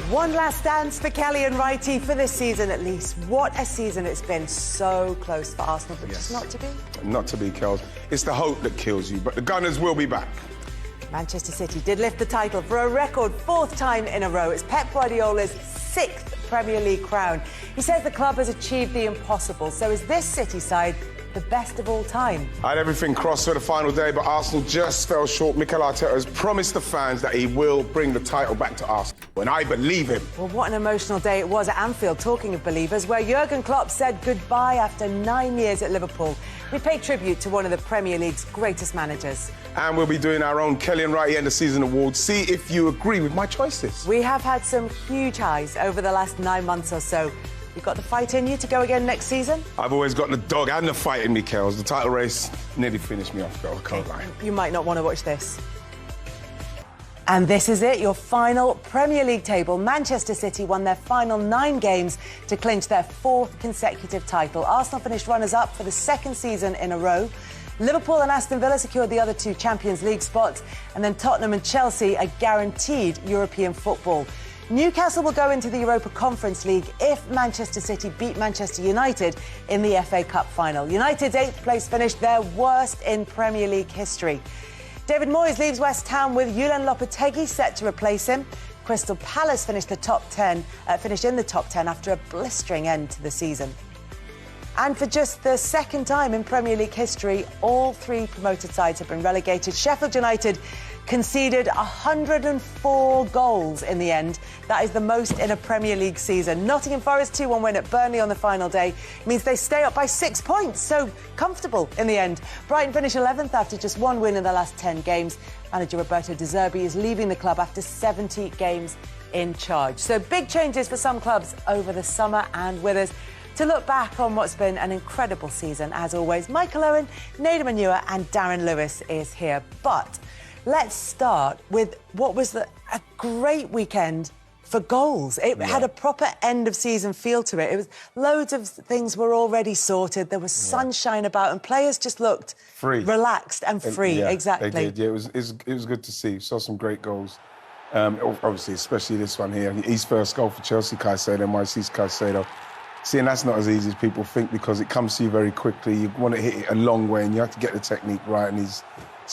One last dance for Kelly and Wrighty for this season at least. What a season it's been. So close for Arsenal, but just not to be. Not to be, Kels. It's the hope that kills you, but the Gunners will be back. Manchester City did lift the title for a record fourth time in a row. It's Pep Guardiola's sixth Premier League crown. He says the club has achieved the impossible. So is this City side the best of all time? I had everything crossed for the final day, but Arsenal just fell short. Mikel Arteta has promised the fans that he will bring the title back to Arsenal, and I believe him. Well, what an emotional day it was at Anfield, talking of believers, where Jurgen Klopp said goodbye after 9 years at Liverpool. We paid tribute to one of the Premier League's greatest managers. And we'll be doing our own Kelly and Wrighty End of Season Awards. See if you agree with my choices. We have had some huge highs over the last 9 months or so. You've got the fight in you to go again next season? I've always got the dog and the fight in me, Kels. The title race nearly finished me off, though. I can't lie. You might not want to watch this. And this is it, your final Premier League table. Manchester City won their final 9 games to clinch their 4th consecutive title. Arsenal finished runners-up for the 2nd season in a row. Liverpool and Aston Villa secured the other 2 Champions League spots. And then Tottenham and Chelsea are guaranteed European football. Newcastle will go into the Europa Conference League if Manchester City beat Manchester United in the FA Cup final. United's 8th place finish, their worst in Premier League history. David Moyes leaves West Ham with Julen Lopetegui set to replace him. Crystal Palace finished in the top 10 after a blistering end to the season. And for just the 2nd time in Premier League history, all 3 promoted sides have been relegated. Sheffield United conceded 104 goals in the end. That is the most in a Premier League season. Nottingham Forest 2-1 win at Burnley on the final day means they stay up by 6 points, so comfortable in the end. Brighton finish 11th after just 1 win in the last 10 games. Manager Roberto De Zerbi is leaving the club after 70 games in charge. So big changes for some clubs over the summer, and with us to look back on what's been an incredible season, as always, Michael Owen, Nader Manua and Darren Lewis is here. But let's start with what was a great weekend for goals. It had a proper end-of-season feel to it. It was loads of things were already sorted. There was sunshine about, and players just looked free, relaxed and free. Exactly. They did. Yeah, it was good to see. Saw some great goals. Obviously, especially this one here. His first goal for Chelsea, Caicedo, Moises Caicedo. See, and that's not as easy as people think, because it comes to you very quickly. You want to hit it a long way, and you have to get the technique right. And it's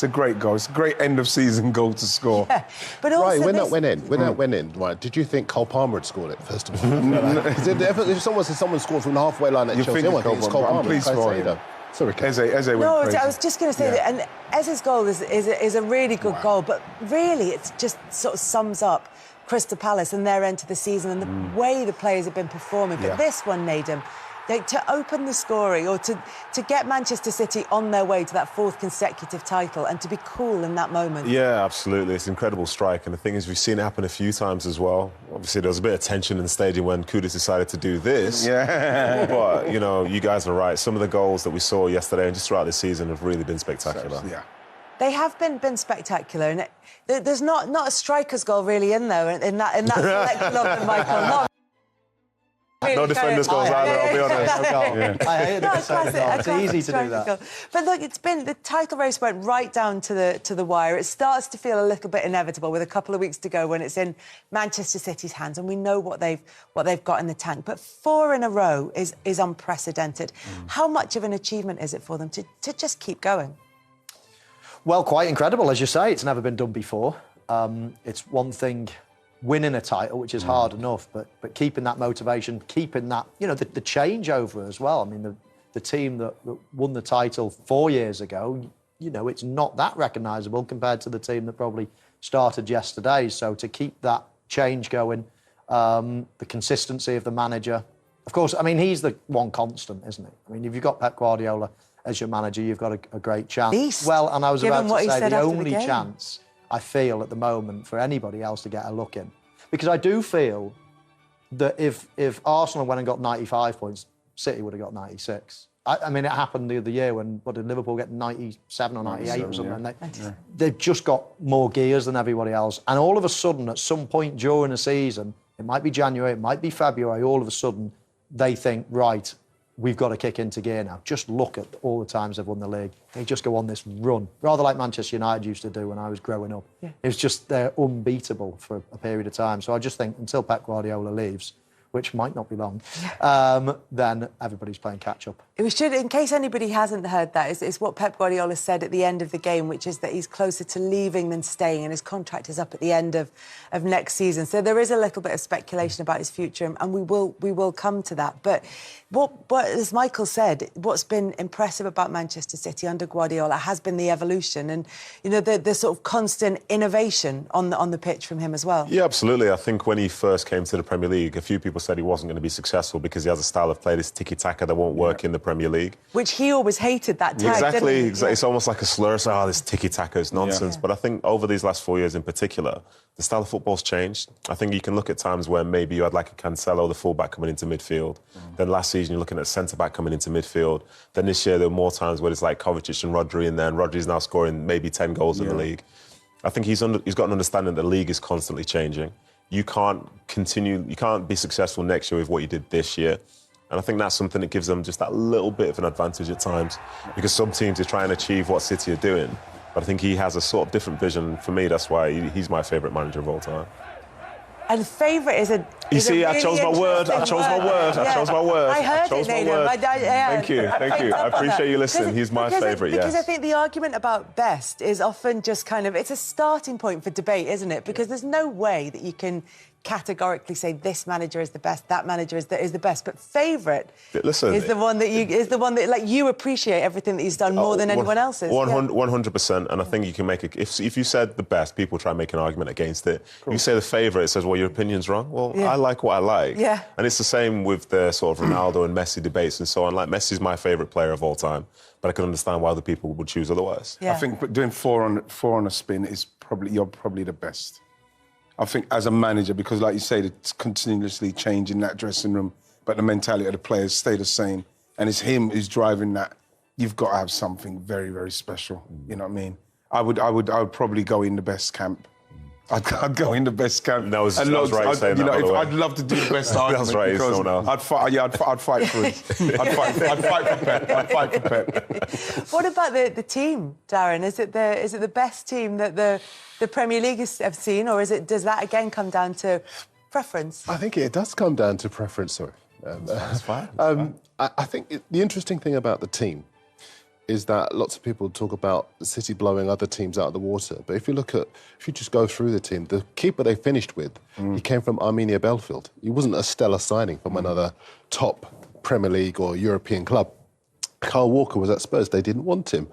a great goal. It's a great end-of-season goal to score. Yeah, but also right, when that went in, right, did you think Cole Palmer had scored it, first of all? If someone scored from the halfway line at Chelsea, everyone thinks it's Cole Palmer. I'm pleased for him. Sorry, Eze went no, crazy. I was just going to say that, and Eze's goal is a really good goal, but really it just sort of sums up Crystal Palace and their end to the season and the way the players have been performing. But this one, Nadim, to open the scoring, or to get Manchester City on their way to that 4th consecutive title and to be cool in that moment. Yeah, absolutely. It's an incredible strike. And the thing is, we've seen it happen a few times as well. Obviously, there was a bit of tension in the stadium when Kudus decided to do this. Yeah. But, you know, you guys are right. Some of the goals that we saw yesterday and just throughout the season have really been spectacular. Yeah. They have been spectacular, and there's not a striker's goal really in there in that selection of them, Michael. Not really no defenders' goals either, I'll be honest. I hate it. It's easy to do that. But look, the title race went right down to the wire. It starts to feel a little bit inevitable with a couple of weeks to go when it's in Manchester City's hands, and we know what they've got in the tank. But 4 in a row is unprecedented. How much of an achievement is it for them to just keep going? Well, quite incredible, as you say. It's never been done before. It's one thing winning a title, which is hard enough, but keeping that motivation, keeping that, you know, the changeover as well. I mean, the team that won the title 4 years ago, you know, it's not that recognisable compared to the team that probably started yesterday. So to keep that change going, the consistency of the manager. Of course, I mean, he's the one constant, isn't he? I mean, if you've got Pep Guardiola as your manager, you've got a great chance. Beast, well, and I was about to say the only game. chance I feel at the moment for anybody else to get a look in. Because I do feel that if Arsenal went and got 95 points, City would have got 96. I mean, it happened the other year when, did Liverpool get 97 or 98 or something? Yeah. And they've just got more gears than everybody else. And all of a sudden, at some point during the season, it might be January, it might be February, all of a sudden, they think, right, we've got to kick into gear now. Just look at all the times they've won the league. They just go on this run, rather like Manchester United used to do when I was growing up. Yeah. It was just, they're unbeatable for a period of time. So I just think until Pep Guardiola leaves, which might not be long, then everybody's playing catch-up. We should, in case anybody hasn't heard that, is what Pep Guardiola said at the end of the game, which is that he's closer to leaving than staying, and his contract is up at the end of next season. So there is a little bit of speculation about his future, and we will come to that. But what as Michael said, what's been impressive about Manchester City under Guardiola has been the evolution and, you know, the sort of constant innovation on the pitch from him as well. Yeah, absolutely. I think when he first came to the Premier League, a few people said he wasn't going to be successful because he has a style of play, this tiki-taka that won't work in the Premier League. Which he always hated, that tag, exactly, didn't he? It's almost like a slur. So, this tiki-taka is nonsense. Yeah. But I think over these last 4 years in particular, the style of football's changed. I think you can look at times where maybe you had like a Cancelo, the fullback, coming into midfield. Then last season you're looking at a centre-back coming into midfield. Then this year there were more times where it's like Kovacic and Rodri in there, and Rodri's now scoring maybe 10 goals in the league. I think he's got an understanding that the league is constantly changing. You can't be successful next year with what you did this year. And I think that's something that gives them just that little bit of an advantage at times, because some teams are trying to achieve what City are doing. But I think he has a sort of different vision. For me, that's why he's my favourite manager of all time. And favourite is a... You see, I chose my word. I chose my word. I heard it, Nathan. Thank you. I appreciate you listening. He's my favourite, yes. Because I think the argument about best is often just kind of... It's a starting point for debate, isn't it? Because there's no way that you can categorically say this manager is the best, that manager is the best, but favourite is the one that like you appreciate everything that he's done more than anyone else's. 100%, and I think you can make it. If you said the best, people try and make an argument against it. Cool. You say the favourite, it says, well, your opinion's wrong. Well, I like what I like. Yeah. And it's the same with the sort of Ronaldo and Messi debates and so on. Like, Messi's my favourite player of all time, but I can understand why other people would choose otherwise. Yeah. I think doing four on a spin is you're probably the best. I think as a manager, because like you say, it's continuously changing that dressing room, but the mentality of the players stay the same. And it's him who's driving that. You've got to have something very, very special. You know what I mean? I would probably go in the best camp. I'd go in the best camp. That was right saying that, by the way. I'd love to do the best argument. That's right, because I'd fight for it. I'd fight for Pep. What about the team, Darren? Is it the best team that the Premier League has seen, or does that again come down to preference? I think it does come down to preference, sorry. That's fine. I think the interesting thing about the team is that lots of people talk about City blowing other teams out of the water. But if you just go through the team, the keeper they finished with, he came from Arminia Belfield. He wasn't a stellar signing from another top Premier League or European club. Kyle Walker was at Spurs. They didn't want him.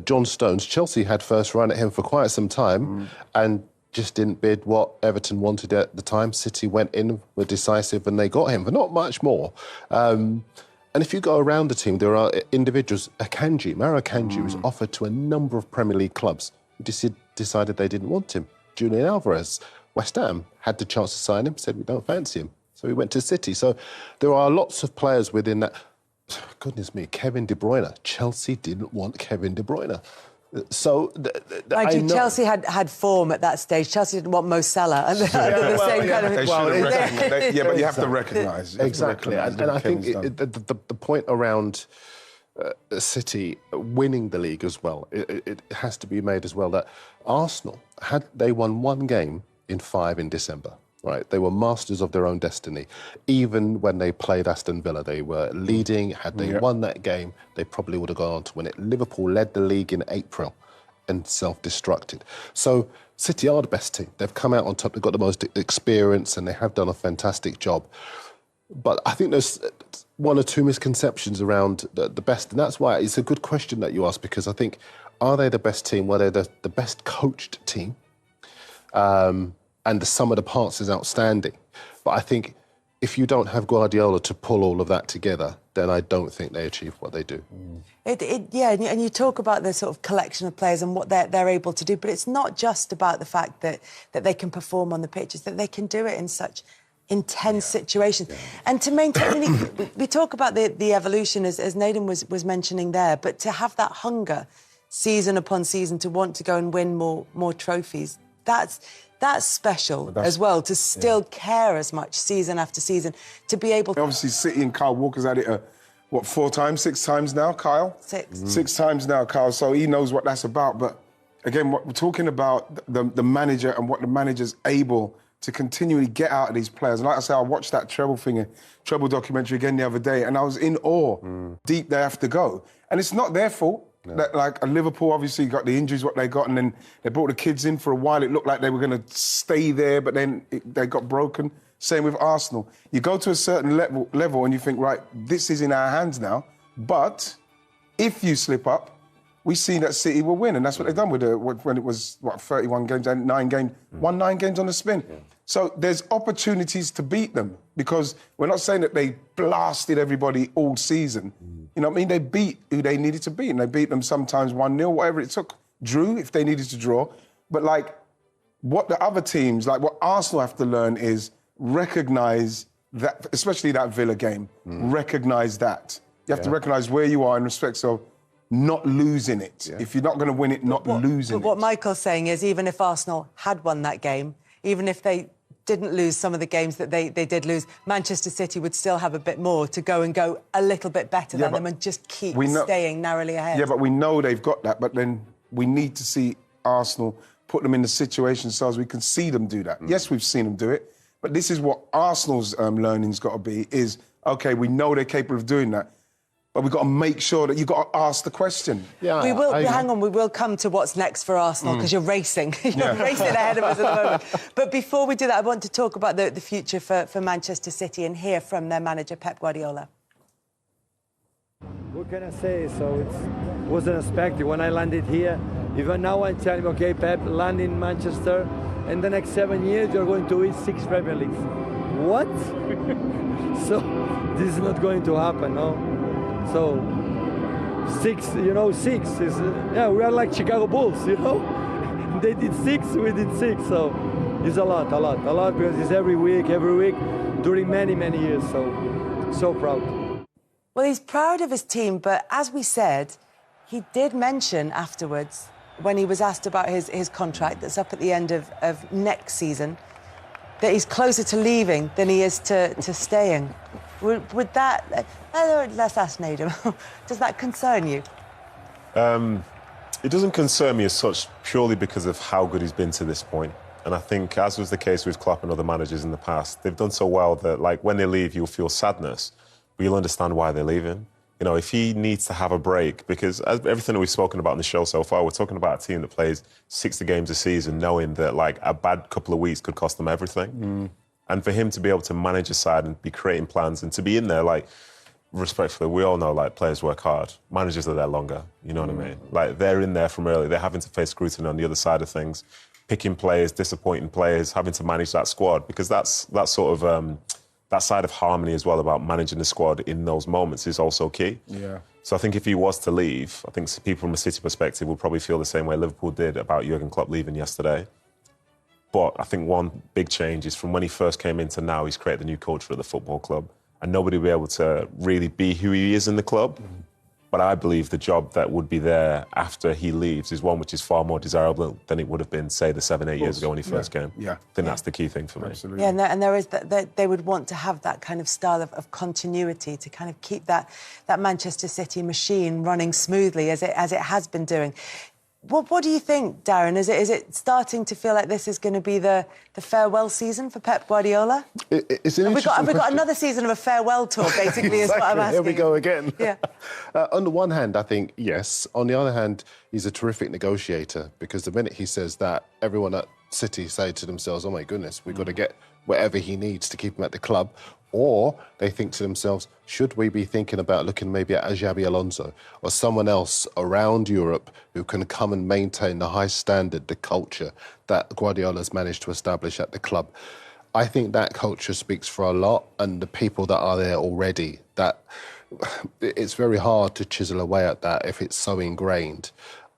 John Stones, Chelsea had first run at him for quite some time and just didn't bid what Everton wanted at the time. City went in, were decisive, and they got him for not much more. And if you go around the team, there are individuals. Maro Akanji was offered to a number of Premier League clubs who decided they didn't want him. Julian Alvarez, West Ham, had the chance to sign him, said we don't fancy him. So he went to City. So there are lots of players within that. Goodness me, Kevin De Bruyne. Chelsea didn't want Kevin De Bruyne. So, Chelsea had form at that stage. Chelsea didn't want Mo Salah. But you have to recognise. Exactly. And I think the point around City winning the league as well, it has to be made as well that Arsenal, had they won one game in 5 in December, right? They were masters of their own destiny. Even when they played Aston Villa, they were leading. Had they won that game, they probably would have gone on to win it. Liverpool led the league in April and self-destructed. So City are the best team. They've come out on top. They've got the most experience and they have done a fantastic job. But I think there's one or two misconceptions around the best. And that's why it's a good question that you ask, because I think, are they the best team? Were they the best coached team? And the sum of the parts is outstanding. But I think if you don't have Guardiola to pull all of that together, then I don't think they achieve what they do. And you talk about the sort of collection of players and what they're able to do, but it's not just about the fact that they can perform on the pitch, it's that they can do it in such intense situations. And to maintain, we talk about the evolution, as Nathan was mentioning there, but to have that hunger season upon season to want to go and win more trophies, that's special as well, to still care as much season after season, to be able to... Obviously, City and Kyle Walker's had it what, 4 times, 6 times now, Kyle? 6. 6 times now, Kyle. So he knows what that's about. But again, what we're talking about, the manager and what the manager's able to continually get out of these players. And like I say, I watched that treble documentary again the other day, and I was in awe. Deep they have to go. And it's not their fault. No. That, like, Liverpool obviously got the injuries, what they got, and then they brought the kids in for a while. It looked like they were going to stay there, but then they got broken. Same with Arsenal. You go to a certain level and you think, right, this is in our hands now. But if you slip up, we see that City will win, and that's what they've done with when it was 31 games and 9 games, won 9 games on the spin. Yeah. So there's opportunities to beat them, because we're not saying that they blasted everybody all season. You know what I mean? They beat who they needed to beat, and they beat them sometimes 1-0, whatever it took. Drew if they needed to draw, but like what the other teams, like what Arsenal have to learn is recognise that, especially that Villa game. Recognise that. You have to recognise where you are in respect of not losing it. If you're not going to win it, not losing it. But what Michael's saying is, even if Arsenal had won that game, even if they didn't lose some of the games that they did lose, Manchester City would still have a bit more to go and go a little bit better than them and just keep staying narrowly ahead. Yeah, but we know they've got that, but then we need to see Arsenal put them in the situation so as we can see them do that. Yes, we've seen them do it, but this is what Arsenal's learning's got to be, is, OK, we know they're capable of doing that, but we've got to make sure that you've got to ask the question. Yeah, we will. Hang on, we will come to what's next for Arsenal, because you're racing. You're racing ahead of us at the moment. But before we do that, I want to talk about the future for Manchester City and hear from their manager, Pep Guardiola. What can I say? So it wasn't expected. When I landed here, even now I'm telling me, OK, Pep, land in Manchester, and the next 7 years you're going to win 6 Premier Leagues. What? So this is not going to happen, no? So 6, 6 is, we are like Chicago Bulls, They did 6, we did 6, so it's a lot, because it's every week, during many, many years, so proud. Well, he's proud of his team, but as we said, he did mention afterwards, when he was asked about his contract that's up at the end of next season, that he's closer to leaving than he is to staying. Would that... let's ask Nadem. Does that concern you? It doesn't concern me as such, purely because of how good he's been to this point. And I think, as was the case with Klopp and other managers in the past, they've done so well that, like, when they leave, you'll feel sadness, but you'll understand why they're leaving. If he needs to have a break, because as everything that we've spoken about in the show so far, we're talking about a team that plays 60 games a season, knowing that, like, a bad couple of weeks could cost them everything. And for him to be able to manage a side and be creating plans and to be in there, like, respectfully, we all know, like, players work hard. Managers are there longer, you know what I mean? Like, they're in there from early. They're having to face scrutiny on the other side of things, picking players, disappointing players, having to manage that squad, because that's sort of... that side of harmony as well, about managing the squad in those moments, is also key. Yeah. So I think if he was to leave, I think people from a City perspective would probably feel the same way Liverpool did about Jurgen Klopp leaving yesterday. But I think one big change is, from when he first came into now, he's created a new culture at the football club, and nobody will be able to really be who he is in the club. But I believe the job that would be there after he leaves is one which is far more desirable than it would have been, say, the 7-8 years ago when he first came. I think that's the key thing for me. Absolutely. Yeah, and there is that they would want to have that kind of style of continuity to kind of keep that Manchester City machine running smoothly as it has been doing. What do you think, Darren? Is it starting to feel like this is going to be the farewell season for Pep Guardiola? It's an Have we got another season of a farewell tour, basically, is what I'm asking. Here we go again. Yeah. On the one hand, I think, yes. On the other hand, he's a terrific negotiator, because the minute he says that, everyone at City say to themselves, oh, my goodness, we've got to get whatever he needs to keep him at the club. Or they think to themselves, should we be thinking about looking maybe at Xabi Alonso or someone else around Europe who can come and maintain the high standard, the culture that Guardiola's managed to establish at the club? I think that culture speaks for a lot, and the people that are there already, that it's very hard to chisel away at that if it's so ingrained.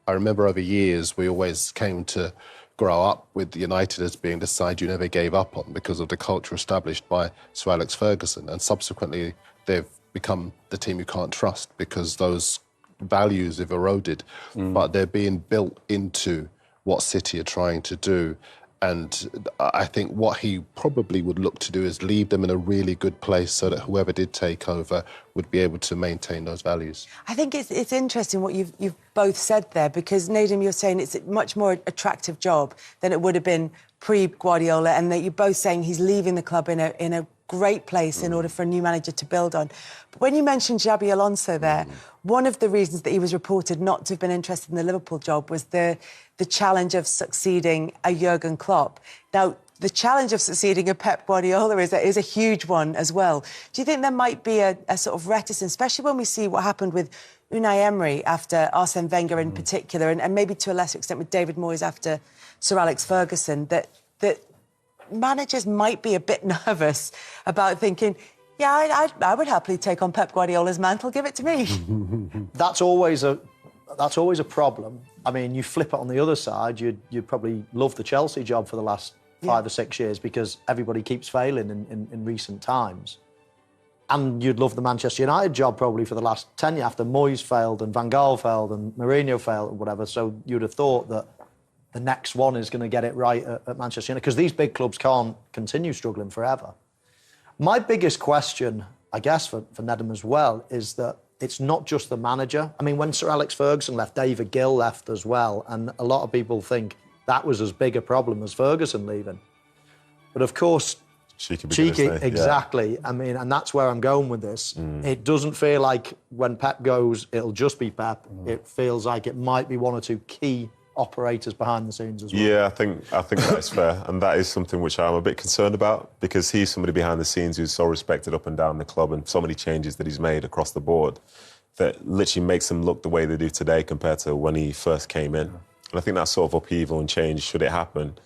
I remember over years we always came to grow up with United as being the side you never gave up on because of the culture established by Sir Alex Ferguson, and subsequently they've become the team you can't trust because those values have eroded, but they're being built into what City are trying to do. And I think what he probably would look to do is leave them in a really good place so that whoever did take over would be able to maintain those values. I think it's interesting what you've both said there, because, Nadim, you're saying it's a much more attractive job than it would have been pre-Guardiola, and that you're both saying he's leaving the club in a great place in order for a new manager to build on. But when you mentioned Xabi Alonso there, one of the reasons that he was reported not to have been interested in the Liverpool job was the challenge of succeeding a Jurgen Klopp. Now, the challenge of succeeding a Pep Guardiola is a huge one as well. Do you think there might be a sort of reticence, especially when we see what happened with Unai Emery after Arsene Wenger in particular, and maybe to a lesser extent with David Moyes after Sir Alex Ferguson, that managers might be a bit nervous about thinking, yeah, I would happily take on Pep Guardiola's mantle, give it to me. That's always a problem. I mean, you flip it on the other side, you'd probably love the Chelsea job for the last 5 or 6 years because everybody keeps failing in recent times. And you'd love the Manchester United job probably for the last 10 years after Moyes failed and Van Gaal failed and Mourinho failed and whatever. So you'd have thought that the next one is going to get it right at Manchester United, because these big clubs can't continue struggling forever. My biggest question, I guess, for Nedum as well, is that it's not just the manager. I mean, when Sir Alex Ferguson left, David Gill left as well, and a lot of people think that was as big a problem as Ferguson leaving. But of course, cheeky, exactly. Yeah. I mean, and that's where I'm going with this. It doesn't feel like when Pep goes, it'll just be Pep. It feels like it might be one or two key operators behind the scenes as well. Yeah, I think that is fair, and that is something which I'm a bit concerned about, because he's somebody behind the scenes who's so respected up and down the club, and so many changes that he's made across the board that literally makes them look the way they do today compared to when he first came in. And I think that sort of upheaval and change, should it happen,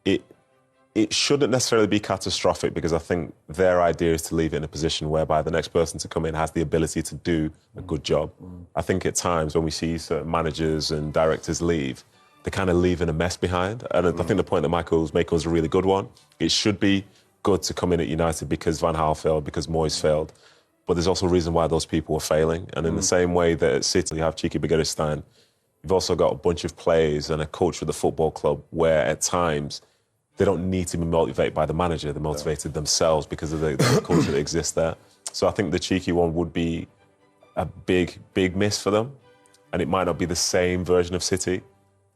it shouldn't necessarily be catastrophic, because I think their idea is to leave it in a position whereby the next person to come in has the ability to do a good job. I think at times when we see certain managers and directors leave, they're kind of leaving a mess behind. And I think the point that Michael's making was a really good one. It should be good to come in at United because Van Gaal failed, because Moyes failed. But there's also a reason why those people were failing. And in the same way that at City you have Cheeky Begiristain, you've also got a bunch of players and a culture of the football club where at times they don't need to be motivated by the manager. They're motivated themselves because of the culture that exists there. So I think the cheeky one would be a big, big miss for them. And it might not be the same version of City,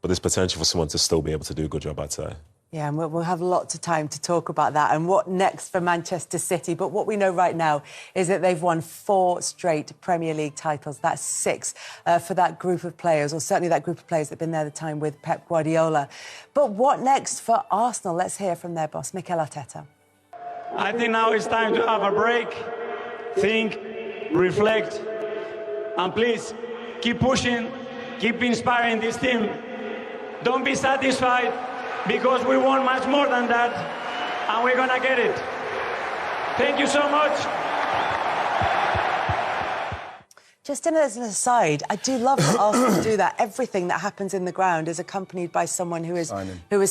but there's potential for someone to still be able to do a good job, I'd say. Yeah, and we'll have lots of time to talk about that and what next for Manchester City. But what we know right now is that they've won 4 straight Premier League titles. That's 6 for that group of players, or certainly that group of players that have been there the time with Pep Guardiola. But what next for Arsenal? Let's hear from their boss, Mikel Arteta. I think now it's time to have a break, think, reflect, and please keep pushing, keep inspiring this team. Don't be satisfied, because we want much more than that, and we're gonna get it. Thank you so much. Just as an aside, I do love that Arsenal do that. Everything that happens in the ground is accompanied by someone who is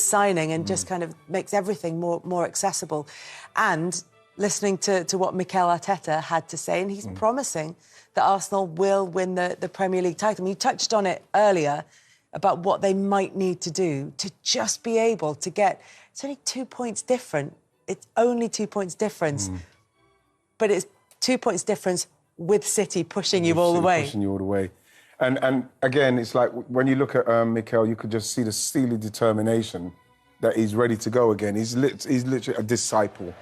signing and just kind of makes everything more accessible. And listening to what Mikel Arteta had to say, and he's promising that Arsenal will win the Premier League title. I mean, you touched on it earlier about what they might need to do to just be able to get... It's only 2 points different. It's only 2 points difference. But it's 2 points difference with City pushing you all the way. Pushing you all the way. And again, it's like when you look at Mikel, you could just see the steely determination that he's ready to go again. He's literally a disciple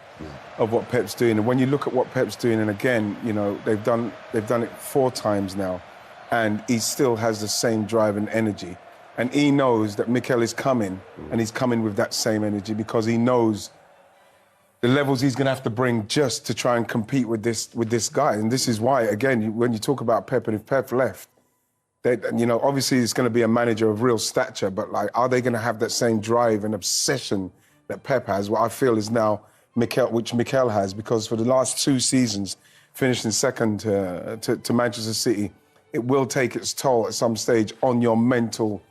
of what Pep's doing. And when you look at what Pep's doing, and again, you know, they've done it 4 times now, and he still has the same drive and energy. And he knows that Mikel is coming, and he's coming with that same energy because he knows the levels he's going to have to bring just to try and compete with this guy. And this is why, again, when you talk about Pep, and if Pep left, you know, obviously it's going to be a manager of real stature, but like, are they going to have that same drive and obsession that Pep has? What I feel is now which Mikel has, because for the last 2 seasons, finishing second to Manchester City, it will take its toll at some stage on your mental,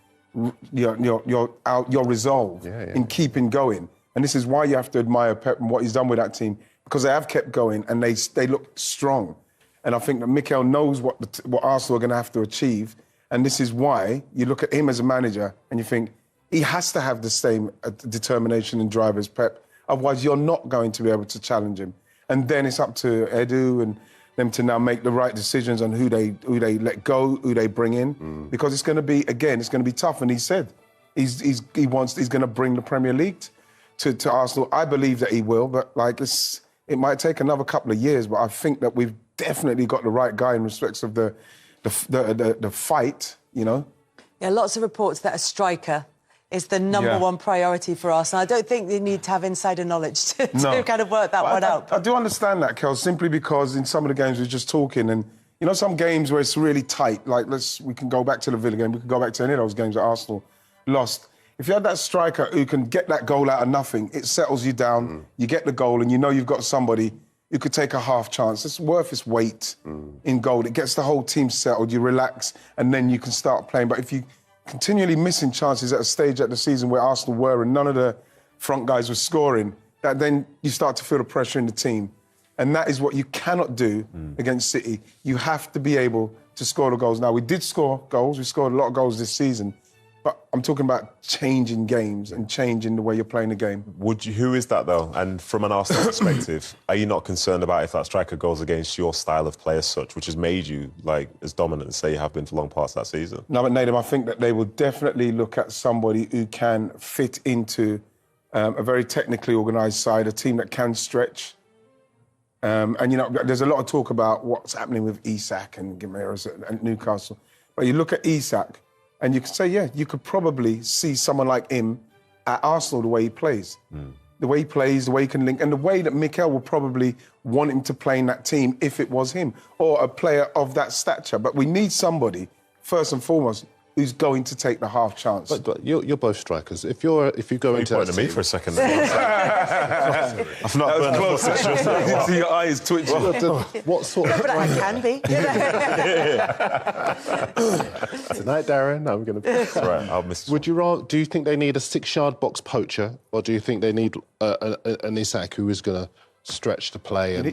your resolve in keeping going. And this is why you have to admire Pep and what he's done with that team, because they have kept going and they look strong. And I think that Mikel knows what Arsenal are going to have to achieve. And this is why you look at him as a manager and you think, he has to have the same determination and drive as Pep. Otherwise, you're not going to be able to challenge him. And then it's up to Edu and them to now make the right decisions on who they let go, who they bring in, because it's going to be tough. And he said he's going to bring the Premier League to Arsenal. I believe that he will, but it might take another couple of years. But I think that we've definitely got the right guy in respects of the fight. You know. Yeah, lots of reports that a striker is the number one priority for Arsenal. I don't think they need to have insider knowledge to kind of work that one out. I do understand that, Kel, simply because in some of the games we were just talking, and you know, some games where it's really tight, like we can go back to the Villa game, we can go back to any of those games that Arsenal lost. If you had that striker who can get that goal out of nothing, it settles you down, you get the goal, and you know you've got somebody who could take a half chance. It's worth its weight in goal. It gets the whole team settled, you relax, and then you can start playing. But if you continually missing chances at a stage at the season where Arsenal were and none of the front guys were scoring, that then you start to feel the pressure in the team. And that is what you cannot do against City. You have to be able to score the goals. Now, we did score goals. We scored a lot of goals this season. But I'm talking about changing games and changing the way you're playing the game. Who is that, though? And from an Arsenal perspective, are you not concerned about if that striker goes against your style of play as such, which has made you as dominant as, say, you have been for long parts of that season? No, but Nathan, I think that they will definitely look at somebody who can fit into a very technically organised side, a team that can stretch. And, you know, there's a lot of talk about what's happening with Isak and Gimenez at Newcastle. But you look at Isak, and you can say, yeah, you could probably see someone like him at Arsenal, the way he plays. The way he plays, the way he can link, and the way that Mikel will probably want him to play in that team if it was him, or a player of that stature. But we need somebody, first and foremost, who's going to take the half chance. But you're both strikers. If you go into that team... me for a second. I've not been close. See your eyes twitching. What sort of... But I can be. Tonight, Darren, I'm going to... That's right, I'll miss... Do you think they need a 6-yard box poacher, or do you think they need an Isak who is going to stretch the play and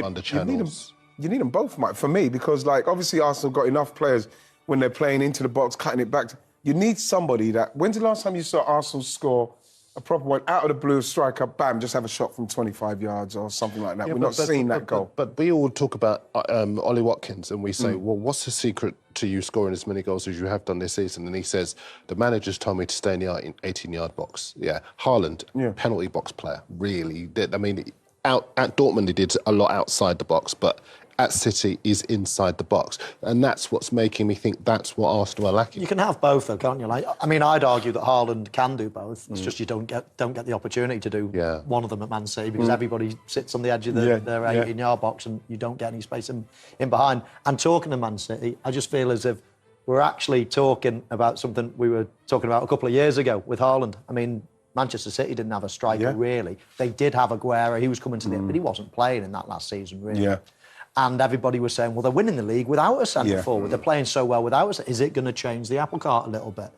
under channels? You need them both, Mike, for me, because, obviously Arsenal got enough players when they're playing into the box, cutting it back. You need somebody that... When's the last time you saw Arsenal score a proper one, out of the blue, striker, bam, just have a shot from 25 yards or something like that? We're not seeing that goal. But we all talk about Ollie Watkins, and we say, well, what's the secret to you scoring as many goals as you have done this season? And he says, the manager's told me to stay in the 18-yard box. Yeah, Haaland, penalty box player, really. I mean, at Dortmund, he did a lot outside the box, but... at City is inside the box. And that's what's making me think that's what Arsenal are lacking. You can have both, though, can't you? I'd argue that Haaland can do both. It's just you don't get the opportunity to do one of them at Man City because everybody sits on the edge of their 18-yard box and you don't get any space in behind. And talking to Man City, I just feel as if we're actually talking about something we were talking about a couple of years ago with Haaland. I mean, Manchester City didn't have a striker, really. They did have Aguero. He was coming to the end, but he wasn't playing in that last season, really. Yeah. And everybody was saying, well, they're winning the league without a centre-forward. They're playing so well without us. Is it going to change the apple cart a little bit?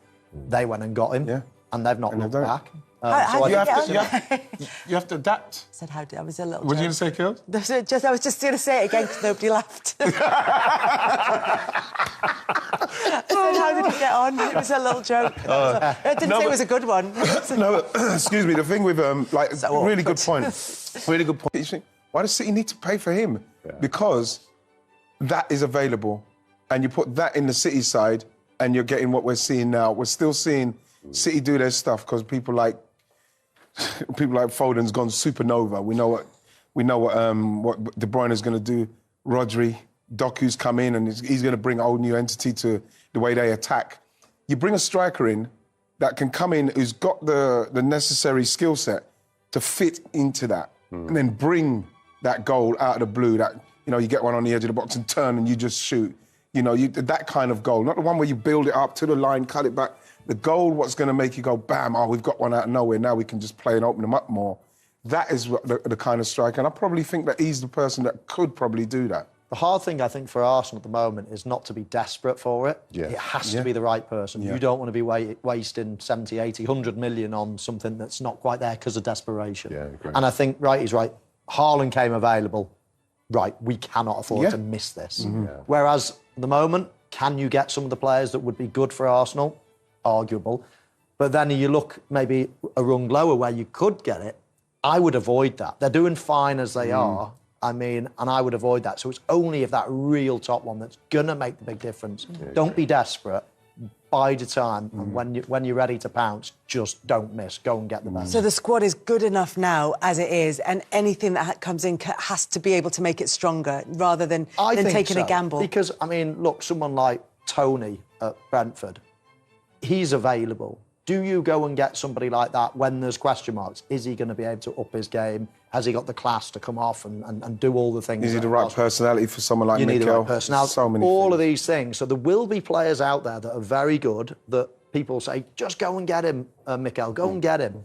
They went and got him, and they've not looked back. You have to adapt. I said, I was a little... What were you going to say, Kil? I was just going to say it again because nobody laughed. I said, how did he get on? It was a little joke. I didn't say it was a good one. No, excuse me, the thing with, really good point. Really good point. You think, why does City need to pay for him? Because that is available. And you put that in the City side and you're getting what we're seeing now. We're still seeing City do their stuff because people like Foden's gone supernova. We know what De Bruyne is going to do. Rodri, Doku's come in and he's going to bring a whole new entity to the way they attack. You bring a striker in that can come in who's got the necessary skill set to fit into that and then bring that goal out of the blue, that, you get one on the edge of the box and turn and you just shoot. That kind of goal, not the one where you build it up to the line, cut it back. The goal, what's going to make you go, bam, we've got one out of nowhere, now we can just play and open them up more. That is the kind of striker, and I probably think that he's the person that could probably do that. The hard thing, I think, for Arsenal at the moment is not to be desperate for it. Yeah. It has to be the right person. Yeah. You don't want to be wasting 70, 80, 100 million on something that's not quite there because of desperation. Yeah, agree. And I think Wright is right. Haaland came available. Right, we cannot afford to miss this. Mm-hmm. Yeah. Whereas at the moment, can you get some of the players that would be good for Arsenal? Arguable. But then you look maybe a rung lower where you could get it, I would avoid that. They're doing fine as they are. I mean, and I would avoid that. So it's only if that real top one that's going to make the big difference. Don't be desperate. Bide your time. And when you're ready to pounce, just don't miss. Go and get the best. So the squad is good enough now as it is, and anything that comes in has to be able to make it stronger rather than taking a gamble. Because, I mean, look, someone like Tony at Brentford, he's available. Do you go and get somebody like that when there's question marks? Is he going to be able to up his game? Has he got the class to come off and do all the things? Is he the right personality for someone like Mikel? You need the right personality. So many all things. of these things. So there will be players out there that are very good that people say, just go and get him, Mikel, go and get him.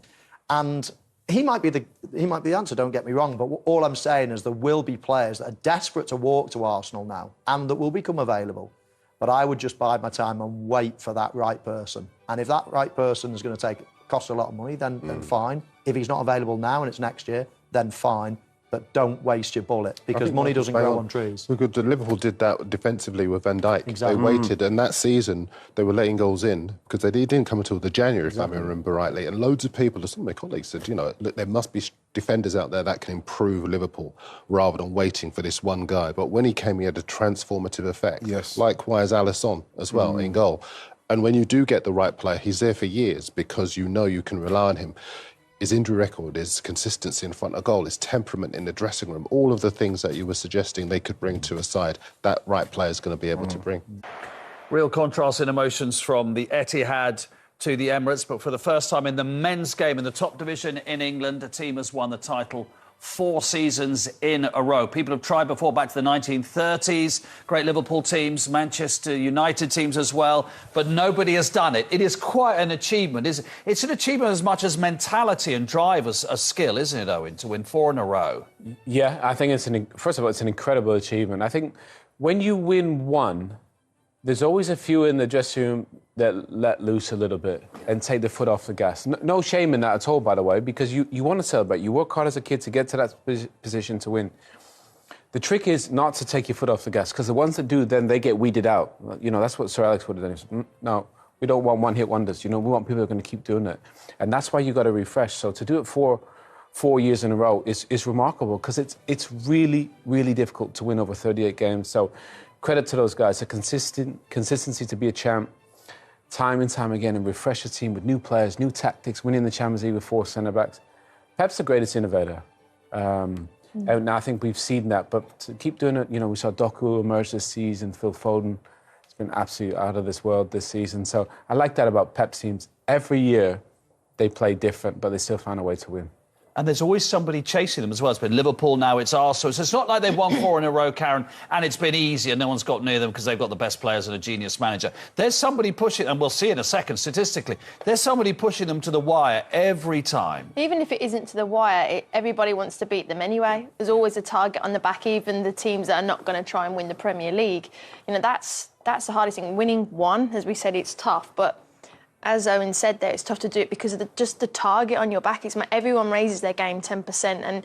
And he might be the answer, don't get me wrong, but all I'm saying is there will be players that are desperate to walk to Arsenal now and that will become available. But I would just bide my time and wait for that right person. And if that right person is going to cost a lot of money, then fine. If he's not available now and it's next year, then fine. But don't waste your bullet because money doesn't grow on trees. Because Liverpool did that defensively with Van Dijk. Exactly. They waited, and that season they were letting goals in because they didn't come until the January, if I remember rightly. And loads of people, some of my colleagues said, you know, look, there must be defenders out there that can improve Liverpool rather than waiting for this one guy. But when he came, he had a transformative effect. Yes. Likewise, Alisson as well in goal. And when you do get the right player, he's there for years because you know you can rely on him. His injury record, his consistency in front of goal, his temperament in the dressing room, all of the things that you were suggesting they could bring to a side, that right player is going to be able to bring. Real contrast in emotions from the Etihad to the Emirates, but for the first time in the men's game in the top division in England, a team has won the title 4 seasons in a row. People have tried before, back to the 1930s, great Liverpool teams, Manchester United teams as well, but nobody has done it. It is quite an achievement. It's an achievement as much as mentality and drive as skill, isn't it, Owen, to win 4 in a row? Yeah, I think first of all, it's an incredible achievement. I think when you win one, there's always a few in the dressing room that let loose a little bit and take the foot off the gas. No shame in that at all, by the way, because you want to celebrate. You work hard as a kid to get to that position to win. The trick is not to take your foot off the gas, because the ones that do, then they get weeded out. You know, that's what Sir Alex would have done. He said, no, we don't want one-hit wonders. You know, we want people who are going to keep doing it. And that's why you got to refresh. So to do it for 4 years in a row is remarkable, because it's really, really difficult to win over 38 games. So credit to those guys. The consistency to be a champ, time and time again, and refresh a team with new players, new tactics, winning the Champions League with 4 centre-backs. Pep's the greatest innovator. And I think we've seen that. But to keep doing it, you know, we saw Doku emerge this season, Phil Foden. It's been absolutely out of this world this season. So I like that about Pep's teams. Every year they play different, but they still find a way to win. And there's always somebody chasing them as well. It's been Liverpool, now it's Arsenal. So it's not like they've won 4 in a row, Karen, and it's been easy and no one's got near them because they've got the best players and a genius manager. There's somebody pushing, and we'll see in a second statistically, there's somebody pushing them to the wire every time. Even if it isn't to the wire, everybody wants to beat them anyway. There's always a target on the back, even the teams that are not going to try and win the Premier League. You know, that's the hardest thing. Winning 1, as we said, it's tough, but as Owen said there, it's tough to do it because of just the target on your back. Everyone raises their game 10%. And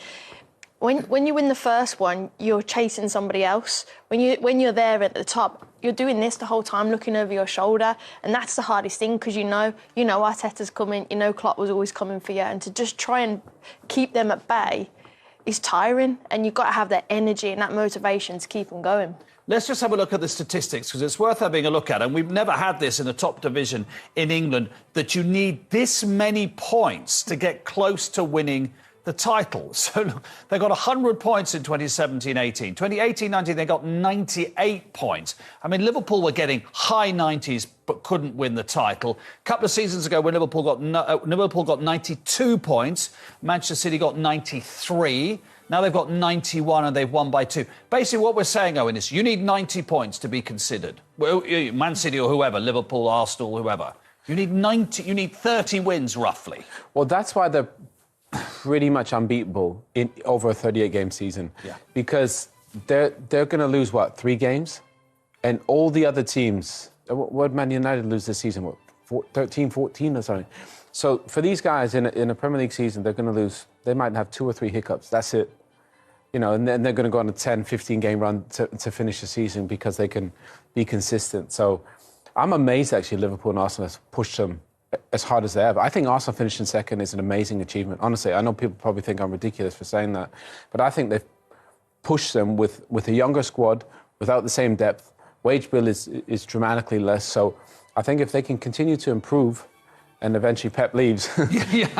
when you win the first one, you're chasing somebody else. When you're there at the top, you're doing this the whole time, looking over your shoulder. And that's the hardest thing, because you know Arteta's coming, you know Klopp was always coming for you. And to just try and keep them at bay is tiring. And you've got to have that energy and that motivation to keep them going. Let's just have a look at the statistics, because it's worth having a look at. And we've never had this in the top division in England, that you need this many points to get close to winning the title. So look, they got 100 points in 2017-18. 2018-19, they got 98 points. I mean, Liverpool were getting high 90s but couldn't win the title. A couple of seasons ago, when Liverpool got 92 points, Manchester City got 93. Now they've got 91 and they've won by 2. Basically, what we're saying, Owen, is you need 90 points to be considered. Well, Man City or whoever, Liverpool, Arsenal, whoever. You need 90. You need 30 wins, roughly. Well, that's why they're pretty much unbeatable over a 38-game season. Yeah. Because they're going to lose, 3 games? And all the other teams... What did Man United lose this season? 13, 14 or something? So for these guys in a Premier League season, they're going to lose... They might have 2 or 3 hiccups. That's it. You know, and then they're going to go on a 10, 15-game run to finish the season because they can be consistent. So I'm amazed, actually, Liverpool and Arsenal has pushed them as hard as they have. I think Arsenal finishing second is an amazing achievement. Honestly, I know people probably think I'm ridiculous for saying that, but I think they've pushed them with a younger squad, without the same depth. Wage bill is dramatically less. So I think if they can continue to improve, and eventually Pep leaves,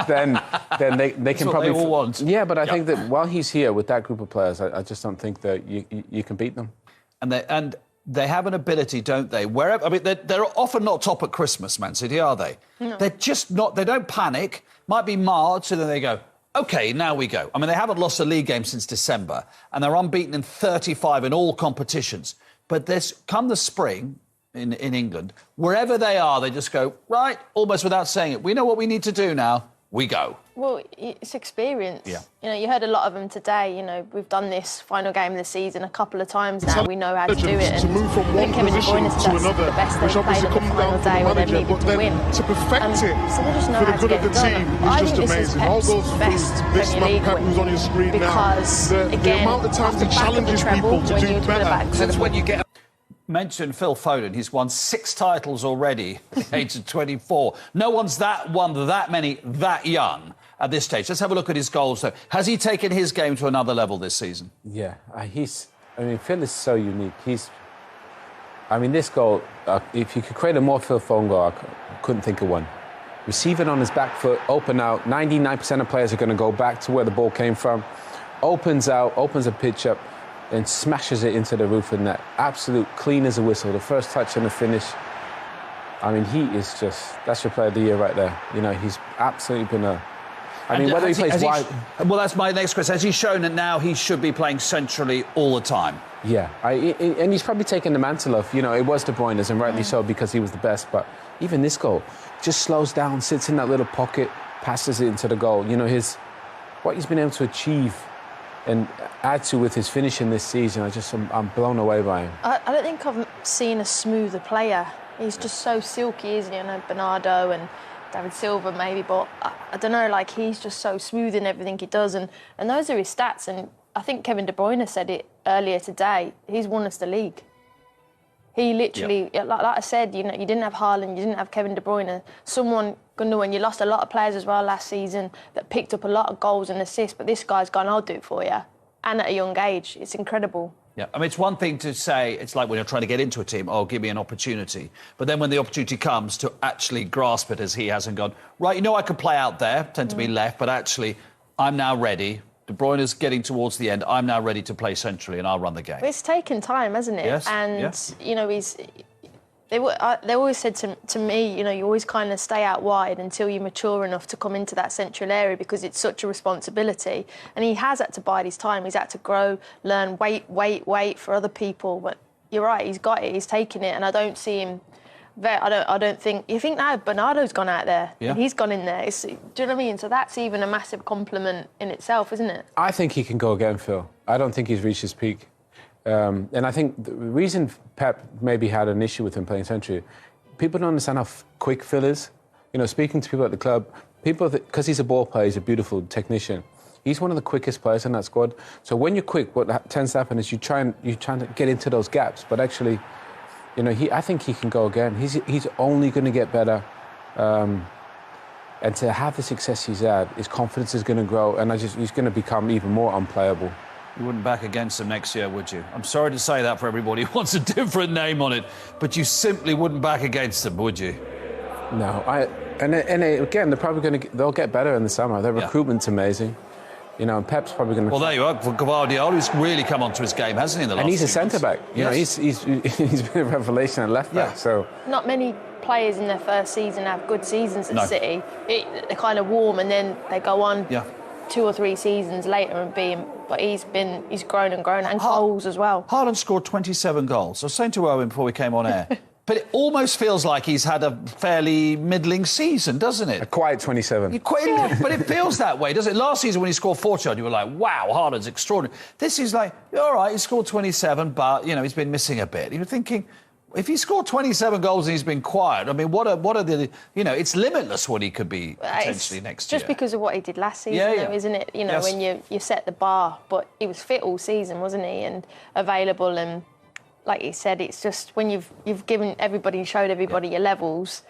then they can probably. What they all want. Yeah, but I think that while he's here with that group of players, I just don't think that you can beat them. And they have an ability, don't they? Wherever, I mean, they're often not top at Christmas, Man City, are they? No. They're just not. They don't panic. Might be March, and then they go, OK, now we go. I mean, they haven't lost a league game since December, and they're unbeaten in 35 in all competitions. But come the spring in England, wherever they are, they just go, right, almost without saying it, we know what we need to do now, we go. Well, it's experience. Yeah. You know, you heard a lot of them today. You know, we've done this final game of the season a couple of times now. We know how to do it. To move from one position to another, which obviously comes down to the manager, but then to perfect it so they just know for the how to good of the get it team done. is just amazing. All goes through this man Pep who's on your screen now. The amount of times he challenges people to do better. Since when you get... Mention Phil Foden. He's won 6 titles already at the age of 24. No one's won that many that young at this stage. Let's have a look at his goals, though. Has he taken his game to another level this season? Yeah, Phil is so unique. This goal, if you could create a more Phil Foden goal, I couldn't think of one. Receiving on his back foot, open out. 99% of players are going to go back to where the ball came from. Opens out, opens a pitch up, and smashes it into the roof of the net. Absolute clean as a whistle. The first touch and the finish. I mean, he is that's your player of the year right there. You know, he's absolutely been whether he plays wide... Well, that's my next question. Has he shown that now he should be playing centrally all the time? Yeah, and he's probably taken the mantle of, it was De Bruyne's, and rightly so, because he was the best, but even this goal, just slows down, sits in that little pocket, passes it into the goal. You know, what he's been able to achieve and add to with his finishing this season, I'm blown away by him. I don't think I've seen a smoother player. He's just so silky, isn't he? I know Bernardo and David Silva maybe, but I don't know, like, he's just so smooth in everything he does, and those are his stats, and I think Kevin De Bruyne said it earlier today, he's won us the league. He literally, like I said, you didn't have Haaland, you didn't have Kevin De Bruyne. Someone, Gundogan, you lost a lot of players as well last season that picked up a lot of goals and assists, but this guy's gone, I'll do it for you. And at a young age, it's incredible. Yeah, I mean, it's one thing to say, it's like when you're trying to get into a team, oh, give me an opportunity. But then when the opportunity comes, to actually grasp it as he has and gone, right, I could play out there, tend to be left, but actually, I'm now ready. De Bruyne is getting towards the end. I'm now ready to play centrally and I'll run the game. It's taken time, hasn't it? Yes. And, they always said to me, you always kind of stay out wide until you're mature enough to come into that central area because it's such a responsibility. And he has had to bide his time. He's had to grow, learn, wait for other people. But you're right, he's got it, he's taken it, and I don't see him... I don't think... You think now Bernardo's gone out there, and he's gone in there. Do you know what I mean? So that's even a massive compliment in itself, isn't it? I think he can go again, Phil. I don't think he's reached his peak. And I think the reason Pep maybe had an issue with him playing century, people don't understand how quick Phil is. Speaking to people at the club, because he's a ball player, he's a beautiful technician. He's one of the quickest players in that squad. So when you're quick, what tends to happen is you're trying to get into those gaps. But actually, I think he can go again. He's only going to get better. And to have the success he's had, his confidence is going to grow, and he's going to become even more unplayable. You wouldn't back against him next year, would you? I'm sorry to say that for everybody who wants a different name on it, but you simply wouldn't back against them, would you? No, again, they're probably they'll get better in the summer. Their recruitment's amazing. And Pep's probably going to... Well, there you are. For Guardiola, who's really come onto his game, hasn't he, in the last And he's a few months? centre-back. Yes. He's been a revelation at left-back, so... Not many players in their first season have good seasons at City. They're kind of warm, and then they go on 2 or 3 seasons later and being... But he's grown and grown, and goals as well. Haaland scored 27 goals. I was saying to Owen before we came on air, but it almost feels like he's had a fairly middling season, doesn't it? A quiet 27. But it feels that way, doesn't it? Last season when he scored 40, you were like, wow, Haaland's extraordinary. This is like, all right, he scored 27, but, he's been missing a bit. You're thinking... If he scored 27 goals and he's been quiet, I mean, what are the... it's limitless what he could be potentially next year. Just because of what he did last season, though, isn't it? When you set the bar. But he was fit all season, wasn't he? And available, and like he said, it's just when you've given everybody, showed everybody your levels.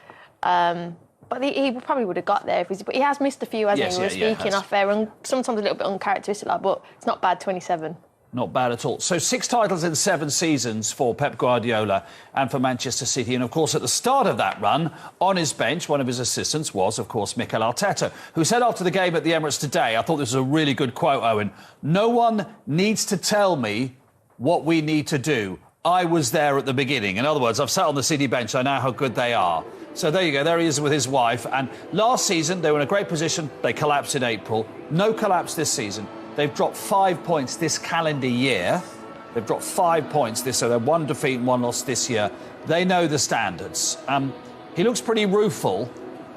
But But he probably would have got there. But he has missed a few, hasn't he? We were speaking off air, and sometimes a little bit uncharacteristic, but it's not bad, 27. Not bad at all. So 6 titles in 7 seasons for Pep Guardiola and for Manchester City. And, of course, at the start of that run, on his bench, one of his assistants was, of course, Mikel Arteta, who said after the game at the Emirates today, I thought this was a really good quote, Owen, "No one needs to tell me what we need to do. I was there at the beginning." In other words, I've sat on the City bench, I know how good they are. So there you go, there he is with his wife. And last season, they were in a great position. They collapsed in April. No collapse this season. They've dropped 5 points this calendar year. They've dropped 5 points so they're 1 defeat and 1 loss this year. They know the standards. He looks pretty rueful,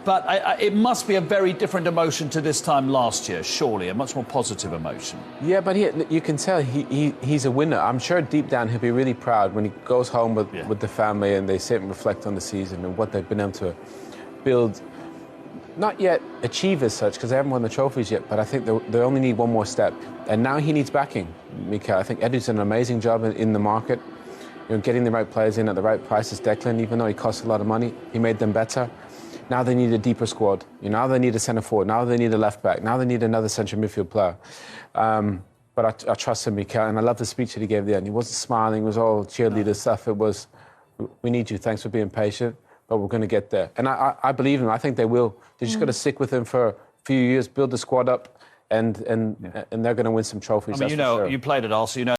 but it must be a very different emotion to this time last year, surely, a much more positive emotion. Yeah, but you can tell he's a winner. I'm sure deep down he'll be really proud when he goes home with the family and they sit and reflect on the season and what they've been able to build. Not yet achieve as such, because they haven't won the trophies yet, but I think they only need one more step. And now he needs backing, Mikel. I think Eddie's done an amazing job in the market, getting the right players in at the right prices. Declan, even though he costs a lot of money, he made them better. Now they need a deeper squad. Now they need a centre-forward. Now they need a left-back. Now they need another central midfield player. But I trust him, Mikel, and I love the speech that he gave at the end. He wasn't smiling. It was all cheerleader stuff. It was, "We need you. Thanks for being patient. But we're going to get there." And I believe him. I think they will. They just got to stick with him for a few years, build the squad up, and they're going to win some trophies. I mean, you know, you played at Arsenal, you know.